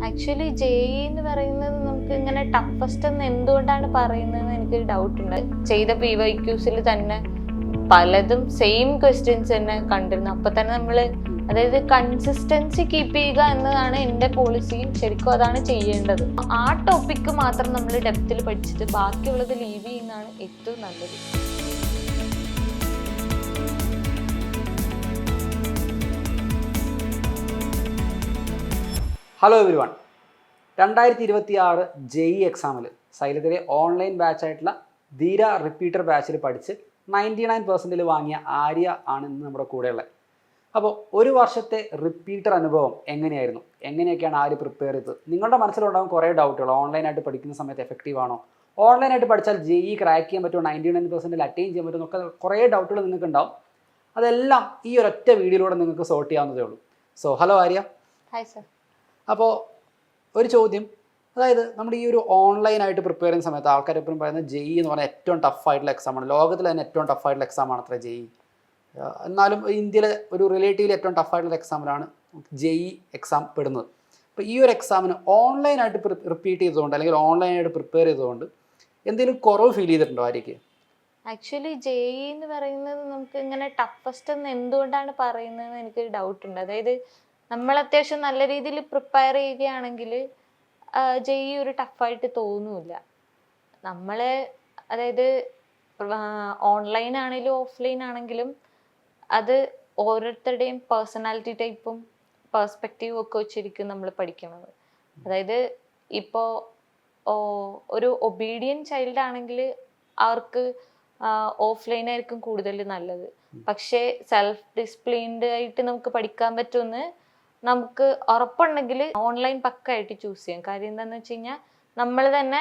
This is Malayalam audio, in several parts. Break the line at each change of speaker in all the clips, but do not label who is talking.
ആക്ച്വലി ജെഇ എന്ന് പറയുന്നത് നമുക്ക് ഇങ്ങനെ ടഫസ്റ്റ് എന്ന് എന്തുകൊണ്ടാണ് പറയുന്നതെന്ന് എനിക്കൊരു ഡൗട്ട് ഉണ്ട്. ചെയ്ത PYQs തന്നെ പലതും സെയിം ക്വസ്റ്റ്യൻസ് തന്നെ കണ്ടിരുന്നു. അപ്പൊ തന്നെ നമ്മൾ അതായത് കൺസിസ്റ്റൻസി കീപ്പ് ചെയ്യുക എന്നതാണ് എൻ്റെ പോളിസിയും ശരിക്കും അതാണ് ചെയ്യേണ്ടത്. ആ ടോപ്പിക്ക് മാത്രം നമ്മൾ ഡെപ്തിൽ പഠിച്ചിട്ട് ബാക്കിയുള്ളത് ലീവ് ചെയ്യുന്നതാണ് ഏറ്റവും നല്ലത്.
ഹലോ എവരി വൺ, 2026 ജെഇ എക്സാമിൽ സൈലത്തിലെ ഓൺലൈൻ ബാച്ചായിട്ടുള്ള ധീര റിപ്പീറ്റർ ബാച്ചിൽ പഠിച്ച് 99% വാങ്ങിയ ആര്യ ആണ് ഇന്ന് നമ്മുടെ കൂടെയുള്ളത്. അപ്പോൾ ഒരു വർഷത്തെ റിപ്പീറ്റർ അനുഭവം എങ്ങനെയായിരുന്നു, എങ്ങനെയൊക്കെയാണ് ആര്യ പ്രിപ്പയർ ചെയ്തത്? നിങ്ങളുടെ മനസ്സിലുണ്ടാകും കുറേ ഡൗട്ടുകൾ. ഓൺലൈനായിട്ട് പഠിക്കുന്ന സമയത്ത് എഫക്റ്റീവ് ആണോ, ഓൺലൈനായിട്ട് പഠിച്ചാൽ ജെഇ ക്രാക്ക് ചെയ്യാൻ പറ്റുമോ, 99% അറ്റൈൻ ചെയ്യാൻ പറ്റുമോ എന്നൊക്കെ കുറേ ഡൗട്ടുകൾ നിങ്ങൾക്ക് ഉണ്ടാവും. അതെല്ലാം ഈ ഒരൊറ്റ വീഡിയോയിലൂടെ നിങ്ങൾക്ക് സോർട്ട് ചെയ്യാവുന്നതേ ഉള്ളൂ. So hello Arya.
Hi sir.
അപ്പോൾ ഒരു ചോദ്യം, അതായത് നമ്മുടെ ഈ ഒരു ഓൺലൈനായിട്ട് പ്രിപ്പയർ ചെയ്യുന്ന സമയത്ത് ആൾക്കാർ എപ്പോഴും പറയുന്നത് ജെഇ എന്ന് പറഞ്ഞാൽ ഏറ്റവും ടഫായിട്ടുള്ള എക്സാമാണ്, ലോകത്തിൽ തന്നെ ഏറ്റവും ടഫായിട്ടുള്ള എക്സാമാണ് അത്ര ജെഇ. എന്നാലും ഇന്ത്യയിലെ ഒരു റിലേറ്റീവ്ലി ഏറ്റവും ടഫായിട്ടുള്ള എക്സാമിലാണ് ജെഇ എക്സാം പെടുന്നത്. അപ്പോൾ ഈ ഒരു എക്സാമിന് ഓൺലൈനായിട്ട് റിപ്പീറ്റ് ചെയ്തുകൊണ്ട് അല്ലെങ്കിൽ ഓൺലൈനായിട്ട് പ്രിപ്പയർ ചെയ്തുകൊണ്ട് എന്തെങ്കിലും കുറവ് ഫീൽ ചെയ്തിട്ടുണ്ടോ ആര്യക്ക്?
ആക്ച്വലി ജെഇ എന്ന് പറയുന്നത് നമുക്ക് ഇങ്ങനെ ടഫസ്റ്റ് എന്ന് എന്തുകൊണ്ടാണ് പറയുന്നതെന്ന് എനിക്കൊരു ഡൗട്ട് ഉണ്ട്. അതായത് നമ്മൾ അത്യാവശ്യം നല്ല രീതിയിൽ പ്രിപ്പയർ ചെയ്യുകയാണെങ്കിൽ ജെഇ ഒരു ടഫായിട്ട് തോന്നൂല. നമ്മൾ അതായത് ഓൺലൈൻ ആണെങ്കിലും ഓഫ്ലൈൻ ആണെങ്കിലും അത് ഓരോരുത്തരുടെയും പേഴ്സണാലിറ്റി ടൈപ്പും പെർസ്പെക്റ്റീവും ഒക്കെ വെച്ചിരിക്കും നമ്മൾ പഠിക്കുന്നത്. അതായത് ഇപ്പോൾ ഒരു ഒബീഡിയൻ ചൈൽഡ് ആണെങ്കിൽ അവർക്ക് ഓഫ്ലൈൻ ആയിരിക്കും കൂടുതൽ നല്ലത്. പക്ഷേ സെൽഫ് ഡിസിപ്ലിൻഡ് ആയിട്ട് നമുക്ക് പഠിക്കാൻ പറ്റുമെന്ന് നമുക്ക് ഉറപ്പുണ്ടെങ്കിൽ ഓൺലൈൻ പക്കായിട്ട് ചൂസ് ചെയ്യാം. കാര്യം എന്താണെന്ന് വെച്ച് കഴിഞ്ഞാൽ നമ്മൾ തന്നെ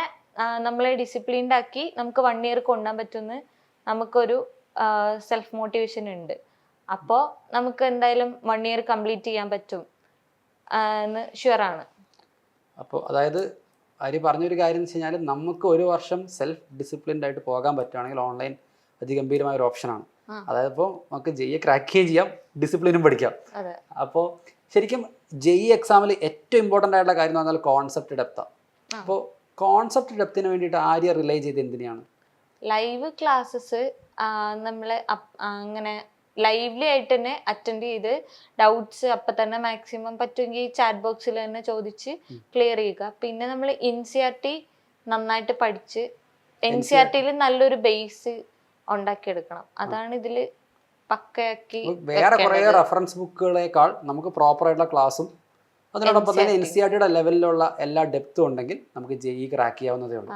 നമ്മളെ ഡിസിപ്ലിൻഡ് ആക്കി നമുക്ക് 1 ഇയർ കൊണ്ടുപോകാൻ പറ്റുമെന്ന് നമുക്കൊരു സെൽഫ് മോട്ടിവേഷൻ ഉണ്ട്. അപ്പോൾ നമുക്ക് എന്തായാലും 1 ഇയർ കംപ്ലീറ്റ് ചെയ്യാൻ പറ്റും എന്ന് ഷുവറാണ്.
അപ്പോൾ അതായത് ആര്യ പറഞ്ഞൊരു കാര്യം എന്ന് വെച്ച് കഴിഞ്ഞാൽ നമുക്ക് ഒരു വർഷം സെൽഫ് ഡിസിപ്ലിൻഡ് ആയിട്ട് പോകാൻ പറ്റുകയാണെങ്കിൽ ഓൺലൈൻ അതിഗംഭീരമായ ഒരു ഓപ്ഷനാണ്. അതായത് ഇപ്പോൾ നമുക്ക് ജെഇ ക്രാക്ക് ചെയ്യുകയും ചെയ്യാം, ഡിസിപ്ലിനും പഠിക്കാം. അപ്പോൾ ശരിക്കും ജെഇ എക്സാമിൽ ഏറ്റവും ഇമ്പോർട്ടൻ്റ് ആയിട്ടുള്ള കാര്യം എന്ന് പറഞ്ഞാൽ കോൺസെപ്റ്റ് ഡെപ്താണ്. അപ്പോൾ കോൺസെപ്റ്റ് ഡെപ്തിന് വേണ്ടിയിട്ട് ആര്യ റിലേ ചെയ്ത് എന്തിനാണ്?
ലൈവ് ക്ലാസ്സസ് നമ്മൾ അങ്ങനെ ലൈവ്ലി ആയിട്ട് തന്നെ അറ്റൻഡ് ചെയ്ത് ഡൗട്ട്സ് അപ്പം തന്നെ മാക്സിമം പറ്റുമെങ്കിൽ ചാറ്റ് ബോക്സിൽ തന്നെ ചോദിച്ച് ക്ലിയർ ചെയ്യുക. പിന്നെ നമ്മൾ NCERT നന്നായിട്ട് പഠിച്ച് NCERTയിൽ നല്ലൊരു ബേസ് ഉണ്ടാക്കിയെടുക്കണം. അതാണ് ഇതിൽ പക്കയാക്കി.
വേറെ കുറേ റെഫറൻസ് ബുക്കുകളേക്കാൾ നമുക്ക് പ്രോപ്പർ ആയിട്ടുള്ള ക്ലാസ്സും അതിനോടൊപ്പം തന്നെ NCERTയുടെ ലെവലിലുള്ള എല്ലാ ഡെപ്തും ഉണ്ടെങ്കിൽ നമുക്ക് ജെഇ ക്രാക്ക് ചെയ്യാവുന്നതേ ഉള്ളൂ.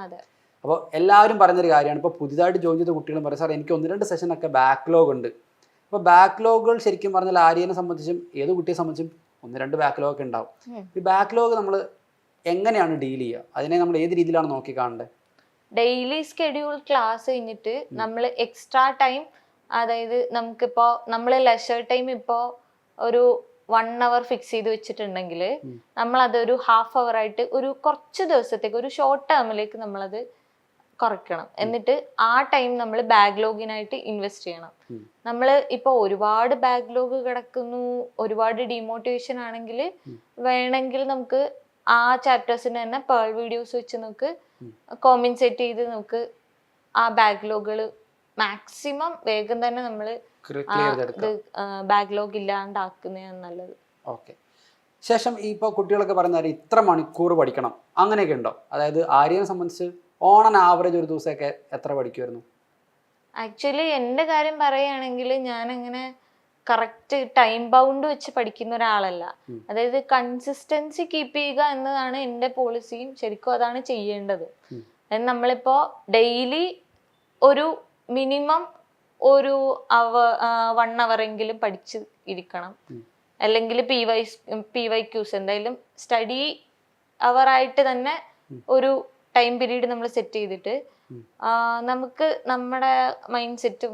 അപ്പോൾ എല്ലാവരും പറയുന്നൊരു കാര്യമാണ്, ഇപ്പോൾ പുതിയതായിട്ട് ജോയിൻ ചെയ്ത കുട്ടികളും പറയും സാർ എനിക്ക് 1-2 സെഷനൊക്കെ ബാക്ക്ലോഗ് ഉണ്ട്. അപ്പോൾ ബാക്ക്ലോഗുകൾ ശരിക്കും പറഞ്ഞാൽ ആര്യനെ സംബന്ധിച്ചും ഏത് കുട്ടിയെ സംബന്ധിച്ചും 1-2 ബാക്ക്ലോഗ് ഉണ്ടാവും. ഈ ബാക്ക്ലോഗ് നമ്മൾ എങ്ങനെയാണ് ഡീൽ ചെയ്യുക, അതിനെ നമ്മൾ ഏത് രീതിയിലാണ് നോക്കി കാണേണ്ടത്?
ഡെയിലി സ്കെഡ്യൂൾ ക്ലാസ് കഴിഞ്ഞിട്ട് നമ്മൾ എക്സ്ട്രാ ടൈം, അതായത് നമുക്കിപ്പോൾ നമ്മൾ ലെഷർ ടൈം ഇപ്പോൾ ഒരു 1 hour ഫിക്സ് ചെയ്ത് വെച്ചിട്ടുണ്ടെങ്കിൽ നമ്മൾ അതൊരു ½ hour ആയിട്ട് ഒരു കുറച്ച് ദിവസത്തേക്ക് ഒരു ഷോർട്ട് ടേമിലേക്ക് നമ്മളത് കുറയ്ക്കണം. എന്നിട്ട് ആ ടൈം നമ്മൾ ബാക്ക്ലോഗിനായിട്ട് ഇൻവെസ്റ്റ് ചെയ്യണം. നമ്മൾ ഇപ്പോൾ ഒരുപാട് ബാക്ക്ലോഗ് കിടക്കുന്നു, ഒരുപാട് ഡിമോട്ടിവേഷൻ ആണെങ്കിൽ വേണമെങ്കിൽ നമുക്ക് ആ ചാപ്റ്റേഴ്സിന് തന്നെ പേൾ വീഡിയോസ് വെച്ച് നമുക്ക് കോമ്പൻസേറ്റ് ചെയ്ത് നമുക്ക് ആ ബാക്ക്ലോഗുകൾ മാക്സിമം വേഗം തന്നെ നമ്മൾ ബാക്ക്ലോഗ് ഇല്ലാണ്ടാക്കുന്നതാണ് നല്ലത്.
ഓക്കെ. ശേഷം ഇപ്പോൾ കുട്ടികളൊക്കെ പറയുന്ന ഇത്ര മണിക്കൂർ പഠിക്കണം അങ്ങനെയൊക്കെ ഉണ്ടോ? അതായത് ആര്യനെ സംബന്ധിച്ച് ഓൺ ആൻ ആവറേജ് ഒരു ദിവസമൊക്കെ എത്ര പഠിക്കുമായിരുന്നു?
ആക്ച്വലി എൻ്റെ കാര്യം പറയുകയാണെങ്കിൽ ഞാൻ അങ്ങനെ കറക്റ്റ് ടൈം ബൗണ്ട് വെച്ച് പഠിക്കുന്ന ഒരാളല്ല. അതായത് കൺസിസ്റ്റൻസി കീപ്പ് ചെയ്യുക എന്നതാണ് എൻ്റെ പോളിസിയും ശരിക്കും അതാണ് ചെയ്യേണ്ടത്. അതായത് നമ്മളിപ്പോൾ ഡെയിലി ഒരു മിനിമം ഒരു 1 hour എങ്കിലും പഠിച്ച് ഇരിക്കണം. അല്ലെങ്കിൽ PYQs എന്തായാലും സ്റ്റഡി അവറായിട്ട് തന്നെ ഒരു ടൈം പീരീഡ് നമ്മൾ സെറ്റ് ചെയ്തിട്ട് നമുക്ക് നമ്മുടെ മൈൻഡ് സെറ്റും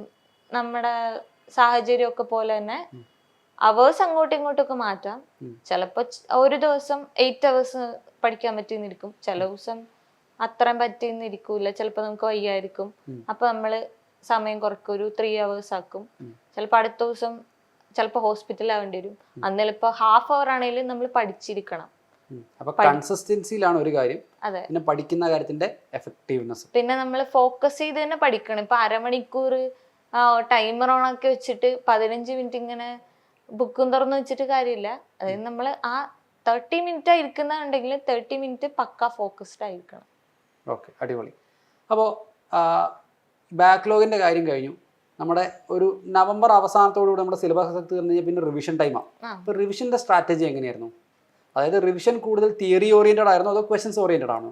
നമ്മുടെ സാഹചര്യം ഒക്കെ പോലെ തന്നെ അവേഴ്സ് അങ്ങോട്ടും ഇങ്ങോട്ടൊക്കെ മാറ്റാം. ചിലപ്പോൾ ഒരു ദിവസം 8 hours പഠിക്കാൻ പറ്റിയെന്നിരിക്കും, ചില ദിവസം അത്രയും പറ്റിയെന്നിരിക്കൂല, ചിലപ്പോൾ നമുക്ക് വയ്യായിരിക്കും. അപ്പൊ നമ്മൾ സമയം കുറക്കും, ഒരു 3 hours ആക്കും. ചിലപ്പോൾ അടുത്ത ദിവസം ചിലപ്പോൾ ഹോസ്പിറ്റലിൽ ആവേണ്ടി വരും. അന്ന് ചിലപ്പോൾ ½ hour ആണെങ്കിലും നമ്മൾ പഠിച്ചിരിക്കണം.
അപ്പൊ കൺസിസ്റ്റൻസിയിലാണ് ഒരു കാര്യം,
അതെ.
പിന്നെ പഠിക്കുന്ന കാര്യത്തിന്റെ എഫക്റ്റീവ്നെസ്.
പിന്നെ നമ്മൾ ഫോക്കസ് ചെയ്ത് തന്നെ പഠിക്കണം. ഇപ്പൊ അരമണിക്കൂർ ടൈമർ ഓൺ ആക്കി വെച്ചിട്ട് 15 മിനിറ്റ് ഇങ്ങനെ ബുക്കും തുറന്ന് വെച്ചിട്ട് കാര്യമില്ല. അതായത് നമ്മൾ ആ 30 മിനിറ്റ് ആയിരിക്കുന്നുണ്ടെങ്കിൽ 30 മിനിറ്റ് പക്ക ഫോക്കസ്ഡ് ആയിരിക്കണം.
ഓക്കെ, അടിപൊളി. അപ്പോൾ ബാക്ക്ലോഗിന്റെ കാര്യം കഴിഞ്ഞു. നമ്മുടെ ഒരു നവംബർ അവസാനത്തോടുകൂടി നമ്മുടെ സിലബസ് തീർന്നു കഴിഞ്ഞാൽ പിന്നെ റിവിഷൻ ടൈമാണ്. അപ്പോൾ റിവിഷന്റെ സ്ട്രാറ്റജി എങ്ങനെയായിരുന്നു? അതായത് റിവിഷൻ കൂടുതൽ തിയറി ഓറിയന്റഡ് ആയിരുന്നോ അതോ ക്വസ്റ്റ്യൻസ് ഓറിയന്റഡ് ആണോ?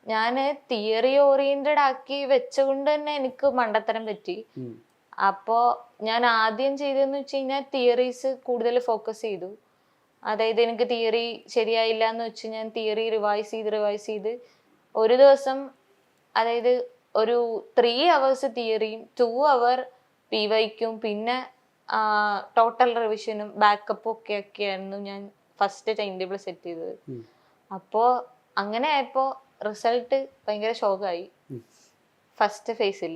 ഞാൻ തിയറി ഓറിയന്റഡ് ആക്കി വെച്ചുകൊണ്ട് തന്നെ എനിക്ക് മണ്ടത്തരം പറ്റി. അപ്പോൾ ഞാൻ ആദ്യം ചെയ്തതെന്ന് വെച്ച് കഴിഞ്ഞാൽ തിയറീസ് കൂടുതൽ ഫോക്കസ് ചെയ്തു. അതായത് എനിക്ക് തിയറി ശരിയായില്ല എന്ന് വെച്ച് ഞാൻ തിയറി റിവൈസ് ചെയ്ത് ഒരു ദിവസം, അതായത് ഒരു 3 hours തിയറിയും 2 hour PYക്കും പിന്നെ ടോട്ടൽ റിവിഷനും ബാക്കപ്പും ഒക്കെയായിരുന്നു ഞാൻ ഫസ്റ്റ് ടൈം ടേബിൾ സെറ്റ് ചെയ്തത്. അപ്പോൾ അങ്ങനെ ആയപ്പോൾ റിസൾട്ട് ഭയങ്കര ഷോക്കായി ഫസ്റ്റ് ഫേസിൽ.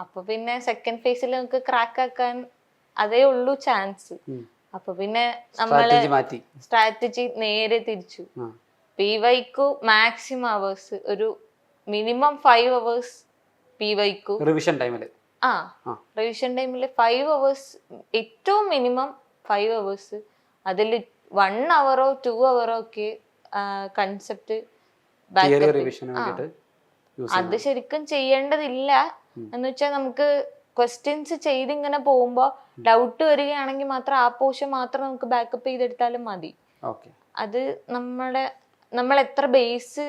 അപ്പൊ പിന്നെ സെക്കൻഡ് ഫേസിൽ നമുക്ക് ക്രാക്ക് ആക്കാൻ അതേ ഉള്ളൂ ചാൻസ്. അപ്പൊ പിന്നെ നമ്മള് സ്ട്രാറ്റജി നേരെ തിരിച്ചു. PYക്കു മാക്സിമം അവേഴ്സ്, ഒരു മിനിമം 5 hours PYക്കു
റിവിഷൻ ടൈമിൽ.
റിവിഷൻ ടൈമിൽ 5 hours, ഏറ്റവും മിനിമം 5 hours. അതിൽ 1 hour 2 hour ഒക്കെ കൺസെപ്റ്റ് അത് ശരിക്കും ചെയ്യേണ്ടതില്ല. എന്ന് വെച്ചാൽ നമുക്ക് ക്വസ്റ്റ്യൻസ് ചെയ്തിങ്ങനെ പോകുമ്പോൾ ഡൗട്ട് വരികയാണെങ്കിൽ മാത്രം ആ പോർഷൻ മാത്രം നമുക്ക് ബാക്കപ്പ് ചെയ്തെടുത്താലും മതി. അത് നമ്മൾ എത്ര ബേസ്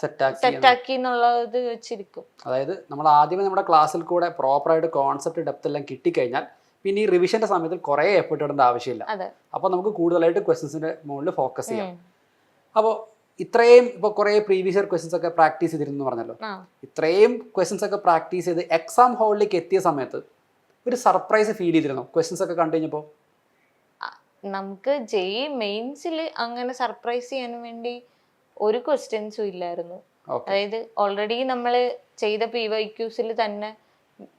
സെറ്റാക്കി എന്നുള്ളത് വെച്ചിരിക്കും.
അതായത് നമ്മൾ ആദ്യമേ നമ്മുടെ ക്ലാസ്സിൽ കൂടെ പ്രോപ്പറായിട്ട് കോൺസെപ്റ്റ് ഡെപ്ത് എല്ലാം കിട്ടിക്കഴിഞ്ഞാൽ പിന്നെ ഈ റിവിഷന്റെ സമയത്ത് കുറേ എഫേർട്ട് ഇടേണ്ട ആവശ്യമില്ല. അപ്പോൾ നമുക്ക് കൂടുതലായിട്ട് ക്വസ്റ്റ്യൻസിന്റെ മുകളിൽ ഫോക്കസ് ചെയ്യാം. അപ്പോൾ ഇത്രയും ഇപ്പോൾ കുറേ പ്രീവിയസ് ഇയർ ക്വസ്റ്റ്യൻസ് ഒക്കെ പ്രാക്ടീസ് ചെയ്തിരുന്നു പറഞ്ഞല്ലോ. ഇത്രയും ക്വസ്റ്റ്യൻസ് ഒക്കെ പ്രാക്ടീസ് ചെയ്ത് എക്സാം ഹാളിലേക്ക് എത്തിയ സമയത്ത് ഒരു സർപ്രൈസ് ഫീൽ ചെയ്തിരുന്നു ക്വസ്റ്റ്യൻസ് ഒക്കെ കണ്ടു കഴിഞ്ഞപ്പോൾ?
നമുക്ക് JEE മെയിൻസിൽ അങ്ങനെ സർപ്രൈസ് ചെയ്യാൻ വേണ്ടി ഒരു ക്വസ്റ്റ്യൻസും ഇല്ലായിരുന്നു. അതായത് ഓൾറെഡി നമ്മൾ ചെയ്ത PYQസിൽ തന്നെ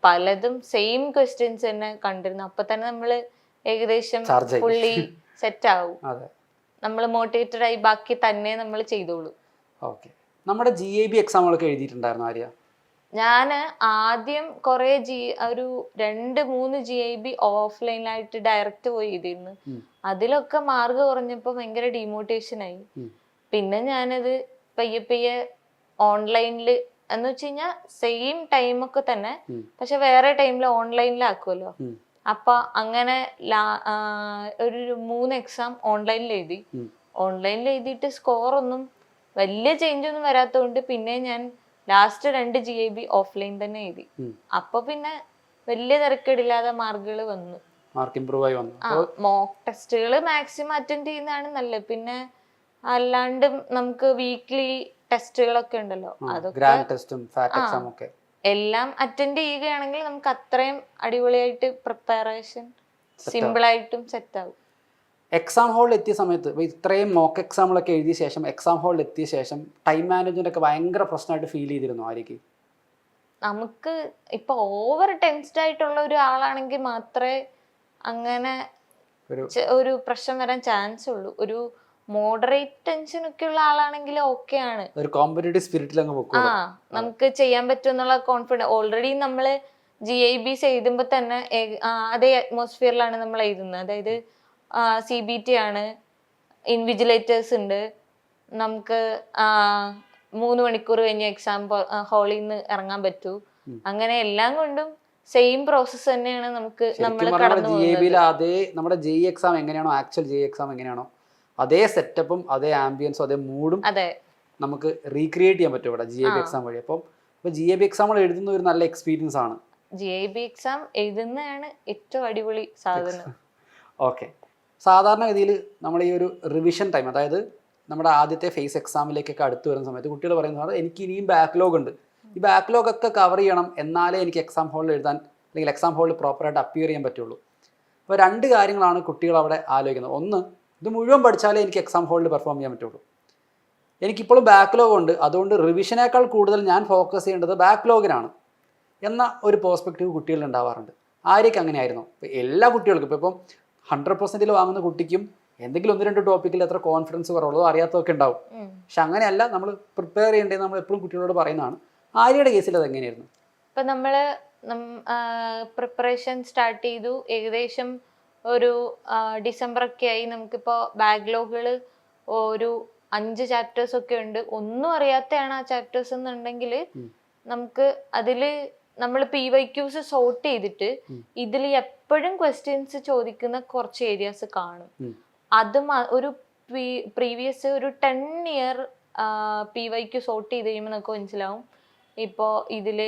പലതും സെയിം ക്വസ്റ്റ്യൻസ് തന്നെ കണ്ടിരുന്നു. അപ്പൊ തന്നെ നമ്മൾ ഏകദേശം ഫുള്ളി സെറ്റ് ആവും. നമ്മൾ മോട്ടിവേറ്റഡ് ആയി ബാക്കി തന്നെ നമ്മൾ ചെയ്തോളൂ.
ഓക്കെ. നമ്മുടെ GAB എക്സാമുകളൊക്കെ എഴുതിയിട്ടുണ്ടായിരുന്നു ആര്യ?
ഞാൻ ആദ്യം കുറെ ഒരു 2-3 GAB ഓഫ്ലൈനായിട്ട് ഡയറക്റ്റ് പോയി എഴുതിയിരുന്നു. അതിലൊക്കെ മാർക്ക് കുറഞ്ഞപ്പോൾ ഭയങ്കര ഡിമോട്ടിവേഷൻ ആയി. പിന്നെ ഞാനത് പയ്യെ ഓൺലൈനിൽ എന്ന് വെച്ച് കഴിഞ്ഞാൽ സെയിം ടൈമൊക്കെ തന്നെ, പക്ഷെ വേറെ ടൈമിൽ ഓൺലൈനിലാക്കുമല്ലോ. അപ്പൊ അങ്ങനെ ഒരു 3 എക്സാം ഓൺലൈനിൽ എഴുതി. ഓൺലൈനിൽ എഴുതിയിട്ട് സ്കോറൊന്നും വലിയ ചേഞ്ച് ഒന്നും വരാത്തതുകൊണ്ട് പിന്നെ ഞാൻ ലാസ്റ്റ് 2 GAB ഓഫ്ലൈൻ തന്നെ എഴുതി. അപ്പൊ പിന്നെ വലിയ തിരക്കേടില്ലാതെ മാർക്കുകൾ വന്നു. മോക്ക് ടെസ്റ്റുകൾ മാക്സിമം അറ്റൻഡ് ചെയ്യുന്നതാണ് നല്ലത്. പിന്നെ അല്ലാണ്ട് നമുക്ക് വീക്ക്ലി ടെസ്റ്റുകളൊക്കെ ഉണ്ടല്ലോ, അതൊക്കെ എല്ലാം അറ്റൻഡ് ചെയ്യുകയാണെങ്കിൽ നമുക്ക് അത്രയും അടിപൊളിയായിട്ട് പ്രിപ്പറേഷൻ സിമ്പിൾ ആയിട്ടും സെറ്റ് ആവും.
എക്സാം ഹാളിൽ എത്തിയ സമയത്ത് ഇത്രയും മോക്ക് എക്സാമുകളൊക്കെ എഴുതിയ ശേഷം എക്സാം ഹാളിൽ എത്തിയ ശേഷം ടൈം മാനേജ്മെന്റ് ഒക്കെ ഭയങ്കര പ്രശ്നമായിട്ട് ഫീൽ ചെയ്തിരുന്നു ആര്യക്ക്?
നമുക്ക് ഇപ്പൊ ഓവർ ടെൻസ്ഡ് ആയിട്ടുള്ള ഒരു ആളാണെങ്കിൽ മാത്രമേ അങ്ങനെ ഒരു പ്രശ്നം വരാൻ ചാൻസ് ഉള്ളൂ. ഒരു മോഡറേറ്റ് ടെൻഷൻ ഒക്കെ ഉള്ള ആളാണെങ്കിൽ ഓക്കെ ആണ്,
ഒരു കോമ്പറ്റീറ്റീവ് സ്പിരിറ്റിൽ അങ്ങ് പോകും.
നമുക്ക് ചെയ്യാൻ പറ്റും എന്നുള്ള കോൺഫിഡൻസ്. ഓൾറെഡി നമ്മൾ GIBs എഴുതുമ്പോൾ തന്നെ അതേ അറ്റ്മോസ്ഫിയറിലാണ് നമ്മൾ എഴുതുന്നത്. അതായത് CBT ആണ്, ഇൻവിജിലേറ്റേഴ്സ് ഉണ്ട്, നമുക്ക് 3 മണിക്കൂർ കഴിഞ്ഞ് എക്സാം ഹാളിൽ നിന്ന് ഇറങ്ങാൻ പറ്റൂ. അങ്ങനെ എല്ലാം കൊണ്ടും സെയിം പ്രോസസ് തന്നെയാണ് നമുക്ക് നമ്മൾ കടന്നു പോകുന്നത്.
അതേ നമ്മുടെ JEE എക്സാം എങ്ങനെയാണോ ആക്ച്വൽ JEE എക്സാം എങ്ങനെയാണോ അതേ സെറ്റപ്പും അതേ ആംബിയൻസും അതേ മൂഡും നമുക്ക് റീക്രിയേറ്റ് ചെയ്യാൻ പറ്റും ഇവിടെ GAB എക്സാം വഴി. അപ്പോൾ GAB എക്സാമുകൾ എഴുതുന്ന ഒരു നല്ല എക്സ്പീരിയൻസ് ആണ്.
GAB എക്സാം എഴുതുന്നതാണ് ഏറ്റവും അടിപൊളി സാധനം.
ഓക്കെ. സാധാരണഗതിയിൽ നമ്മൾ ഈ ഒരു റിവിഷൻ ടൈം, അതായത് നമ്മുടെ ആദ്യത്തെ ഫേസ് എക്സാമിലേക്കൊക്കെ അടുത്ത് വരുന്ന സമയത്ത് കുട്ടികൾ പറയുന്നത് എനിക്ക് ഇനിയും ബാക്ക്ലോഗ് ഉണ്ട്, ഈ ബാക്ക്ലോഗ് ഒക്കെ കവർ ചെയ്യണം, എന്നാലേ എനിക്ക് എക്സാം ഹാളിൽ എഴുതാൻ അല്ലെങ്കിൽ എക്സാം ഹാളിൽ പ്രോപ്പറായിട്ട് അപ്പിയർ ചെയ്യാൻ പറ്റുള്ളൂ. അപ്പോൾ 2 കാര്യങ്ങളാണ് കുട്ടികൾ അവിടെ ആലോചിക്കുന്നത്. ഒന്ന്, ഇത് മുഴുവൻ പഠിച്ചാലേ എനിക്ക് എക്സാം ഹാളിൽ പെർഫോം ചെയ്യാൻ പറ്റുള്ളൂ, എനിക്കിപ്പോഴും ബാക്ക്ലോഗ് ഉണ്ട്, അതുകൊണ്ട് റിവിഷനേക്കാൾ കൂടുതൽ ഞാൻ ഫോക്കസ് ചെയ്യേണ്ടത് ബാക്ക്ലോഗിനാണ് എന്ന ഒരു പേഴ്സ്പെക്റ്റീവ് കുട്ടികളിൽ ഉണ്ടാവാറുണ്ട്. ആരൊക്കെ അങ്ങനെയായിരുന്നു? ഇപ്പോൾ എല്ലാ കുട്ടികൾക്കും ഇപ്പം 100% വാങ്ങുന്ന കുട്ടിക്കും എന്തെങ്കിലും 1-2 ടോപ്പിക്കിൽ എത്ര കോൺഫിഡൻസ് കുറവുള്ളതോ അറിയാത്തതൊക്കെ ഉണ്ടാവും. പക്ഷെ അങ്ങനെയല്ല നമ്മൾ പ്രിപ്പയർ ചെയ്യേണ്ടത്. നമ്മൾ എപ്പോഴും കുട്ടികളോട് പറയുന്നതാണ്. ആര്യയുടെ കേസിൽ അത് എങ്ങനെയായിരുന്നു?
ഇപ്പം നമ്മൾ പ്രിപ്പറേഷൻ സ്റ്റാർട്ട് ചെയ്തു. ഏകദേശം ഒരു ഡിസംബർ ഒക്കെ ആയി. നമുക്കിപ്പോൾ ബാക്ക്ലോഗുകൾ ഒരു 5 ചാപ്റ്റേഴ്സ് ഒക്കെ ഉണ്ട്. ഒന്നും അറിയാത്തതാണ് ആ ചാപ്റ്റേഴ്സ് എന്നുണ്ടെങ്കിൽ നമുക്ക് അതിൽ നമ്മൾ PYQs സോർട്ട് ചെയ്തിട്ട് ഇതിൽ എപ്പോഴും ക്വസ്റ്റ്യൻസ് ചോദിക്കുന്ന കുറച്ച് ഏരിയാസ് കാണും. അതും ഒരു പ്രീവിയസ് ഒരു 10 ഇയർ PYQ സോർട്ട് ചെയ്ത് കഴിയുമ്പോൾ നമുക്ക് മനസ്സിലാവും ഇപ്പോൾ ഇതിൽ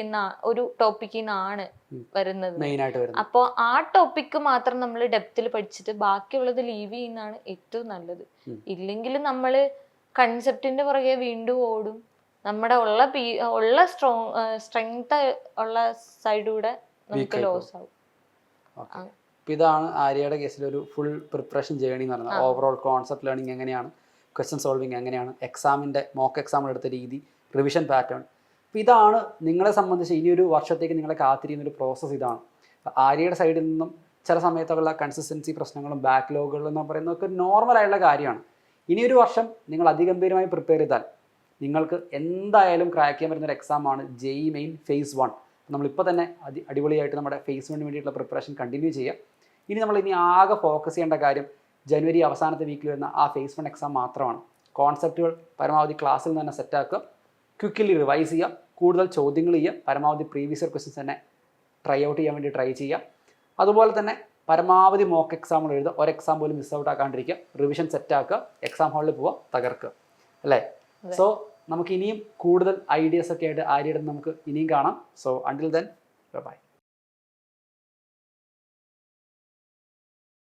ഒരു ടോപ്പിക്കിൽ നിന്നാണ് വരുന്നത്. അപ്പോൾ ആ ടോപ്പിക്ക് മാത്രം നമ്മൾ ഡെപ്തിൽ പഠിച്ചിട്ട് ബാക്കിയുള്ളത് ലീവ് ചെയ്യുന്നതാണ് ഏറ്റവും നല്ലത്. ഇല്ലെങ്കിൽ നമ്മൾ കൺസെപ്റ്റിന്റെ പുറകെ വീണ്ടും ഓടും. നമ്മുടെ ഉള്ള സ്ട്രെങ്ത് ഉള്ള സൈഡിലൂടെ നമുക്ക് ലോസ് ആവും.
ഇതാണ് ആര്യയുടെ കേസിൽ ഒരു ഫുൾ പ്രിപ്പറേഷൻ ജേർണി എന്ന് പറയുന്നത്. ഓവറോൾ കോൺസെപ്റ്റ് ലേണിംഗ് എങ്ങനെയാണ്, ക്വസ്റ്റ്യൻ സോൾവിങ് എങ്ങനെയാണ്, എക്സാമിൻ്റെ മോക്ക് എക്സാം എടുത്ത രീതി, റിവിഷൻ പാറ്റേൺ. അപ്പോൾ ഇതാണ് നിങ്ങളെ സംബന്ധിച്ച് ഇനിയൊരു വർഷത്തേക്ക് നിങ്ങളെ കാത്തിരിക്കുന്നൊരു പ്രോസസ്സ്. ഇതാണ് ആര്യയുടെ സൈഡിൽ നിന്നും ചില സമയത്തുള്ള കൺസിസ്റ്റൻസി പ്രശ്നങ്ങളും ബാക്ക്ലോഗുകളും എന്ന് പറയുന്നതൊക്കെ നോർമലായിട്ടുള്ള കാര്യമാണ്. ഇനിയൊരു വർഷം നിങ്ങൾ അതിഗംഭീരമായി പ്രിപ്പയർ ചെയ്താൽ നിങ്ങൾക്ക് എന്തായാലും ക്രാക്ക് ചെയ്യാൻ പറ്റുന്നൊരു എക്സാമാണ് JEE മെയിൻ ഫേസ് 1. നമ്മളിപ്പോൾ തന്നെ അടിപൊളിയായിട്ട് നമ്മുടെ ഫേസ് 1 വേണ്ടിയിട്ടുള്ള പ്രിപ്പറേഷൻ കണ്ടിന്യൂ ചെയ്യാം. ഇനി ആകെ ഫോക്കസ് ചെയ്യേണ്ട കാര്യം ജനുവരി അവസാനത്തെ വീക്കിൽ വരുന്ന ആ ഫേസ് 1 എക്സാം മാത്രമാണ്. കോൺസെപ്റ്റുകൾ പരമാവധി ക്ലാസ്സിൽ നിന്ന് തന്നെ സെറ്റാക്കുക, ക്വിക്കലി റിവൈസ് ചെയ്യുക, കൂടുതൽ ചോദ്യങ്ങൾ ചെയ്യുക, പരമാവധി പ്രീവിയസ് ഇയർ ക്വസ്റ്റ്യൻസ് തന്നെ ട്രൈ ഔട്ട് ചെയ്യാൻ വേണ്ടി ട്രൈ ചെയ്യുക. അതുപോലെ തന്നെ പരമാവധി മോക്ക് എക്സാമുകൾ എഴുതുക, ഒരു എക്സാം പോലും മിസ് ഔട്ട് ആക്കാണ്ടിരിക്കുക, റിവിഷൻ സെറ്റാക്കുക, എക്സാം ഹാളിൽ പോവുക, തകർക്കുക അല്ലേ. സോ നമുക്ക് ഇനിയും കൂടുതൽ ഐഡിയാസ് ഒക്കെ ആയിട്ട് ആര്യയുടെ നമുക്ക് ഇനിയും കാണാം. So until then bye.